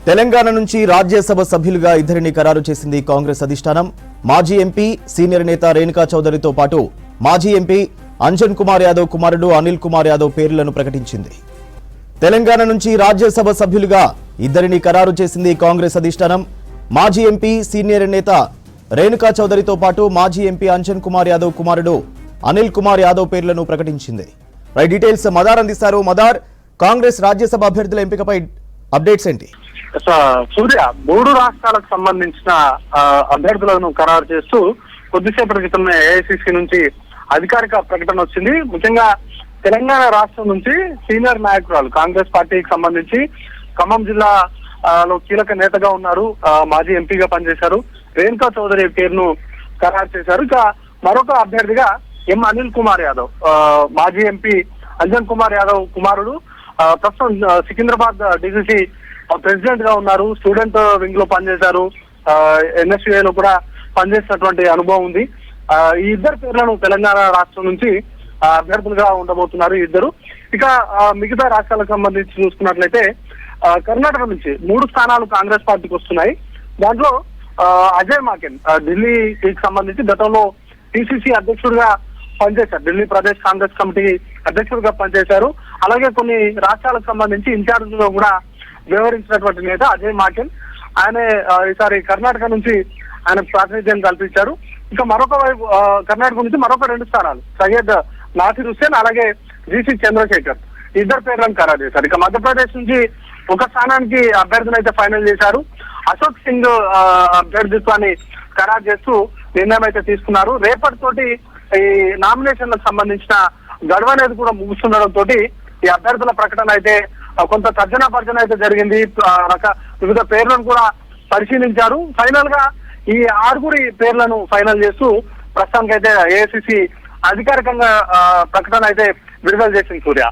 తెలంగాణ నుంచి రాజ్యసభ సభ్యులుగా ఇద్దరిని ఖరారు చేసింది కాంగ్రెస్ అధిష్టానం. మాజీ ఎంపీ సీనియర్ నేత రేణుకా చౌదరితో పాటు మాజీ ఎంపీ అంజన్ కుమార్ యాదవ్ కుమారుడు అనిల్ కుమార్ యాదవ్ పేర్లను ప్రకటించింది. తెలంగాణ నుంచి రాజ్యసభ సభ్యులుగా ఇద్దరిని ఖరారు చేసింది కాంగ్రెస్ అధిష్టానం. మాజీ ఎంపీ సీనియర్ నేత రేణుకా చౌదరితో పాటు మాజీ ఎంపీ అంజన్ కుమార్ యాదవ్ కుమారుడు అనిల్ కుమార్ యాదవ్ పేర్లను ప్రకటించింది. రైట్, డీటెయిల్స్ మదార్ అందిస్తారు. మదార్, కాంగ్రెస్ రాజ్యసభ అభ్యర్థుల ఎంపికపై అప్డేట్స్ ఏంటి? సూర్య, 3 రాష్ట్రాలకు సంబంధించిన అభ్యర్థులను ఖరారు చేస్తూ కొద్దిసేపటి క్రితమే ఏఐసిసి నుంచి అధికారిక ప్రకటన వచ్చింది. ముఖ్యంగా తెలంగాణ రాష్ట్రం నుంచి సీనియర్ నాయకురాలు, కాంగ్రెస్ పార్టీకి సంబంధించి ఖమ్మం జిల్లాలో కీలక నేతగా ఉన్నారు, మాజీ ఎంపీగా పనిచేశారు, రేణుకా చౌదరి పేరును ఖరారు చేశారు. ఇక మరొక అభ్యర్థిగా ఎం అనిల్ కుమార్ యాదవ్, మాజీ ఎంపీ అంజన్ కుమార్ యాదవ్ కుమారుడు, ప్రస్తుతం సికింద్రాబాద్ డిసిసి ప్రెసిడెంట్ గా ఉన్నారు, స్టూడెంట్ వింగ్ లో పనిచేశారు, ఎన్ఎస్యుఏ లో కూడా పనిచేసినటువంటి అనుభవం ఉంది. ఈ ఇద్దరు పేర్లను తెలంగాణ రాష్ట్రం నుంచి అభ్యర్థులుగా ఉండబోతున్నారు ఇద్దరు. ఇక మిగతా రాష్ట్రాలకు సంబంధించి చూసుకున్నట్లయితే కర్ణాటక నుంచి 3 స్థానాలు కాంగ్రెస్ పార్టీకి వస్తున్నాయి. దాంట్లో అజయ్ మాకెన్ ఢిల్లీకి సంబంధించి గతంలో పిసిసి అధ్యక్షుడిగా పనిచేశారు, ఢిల్లీ ప్రదేశ్ కాంగ్రెస్ కమిటీ అధ్యక్షుడిగా పనిచేశారు. అలాగే కొన్ని రాష్ట్రాలకు సంబంధించి ఇన్ఛార్జ్ లో కూడా వ్యవహరించినటువంటి నేత అజయ్ మాకెన్. ఆయన ఈసారి కర్ణాటక నుంచి ఆయన ప్రాతినిధ్యం కల్పించారు. ఇంకా మరొక వైపు కర్ణాటక నుంచి మరొక 2 స్థానాలు సయ్యద్ నాసిర్ హుస్సేన్, అలాగే జీసీ చంద్రశేఖర్, ఇద్దరు పేర్లను ఖరారు చేశారు. ఇక మధ్యప్రదేశ్ నుంచి ఒక స్థానానికి అభ్యర్థులు అయితే ఫైనల్ చేశారు. అశోక్ సింగ్ అభ్యర్థిత్వాన్ని ఖరారు చేస్తూ నిర్ణయం అయితే తీసుకున్నారు. రేపటితోటి ఈ నామినేషన్లకు సంబంధించిన గడువు అనేది కూడా ముగుస్తుండడంతో ఈ అభ్యర్థుల ప్రకటన అయితే కొంత తర్జన భర్జన అయితే జరిగింది. వివిధ పేర్లను కూడా పరిశీలించారు. ఫైనల్ గా ఈ 6 పేర్లను ఫైనల్ చేస్తూ ప్రస్తుతానికైతే ఏఐసిసి అధికారికంగా ప్రకటన అయితే విడుదల చేసింది. సూర్య.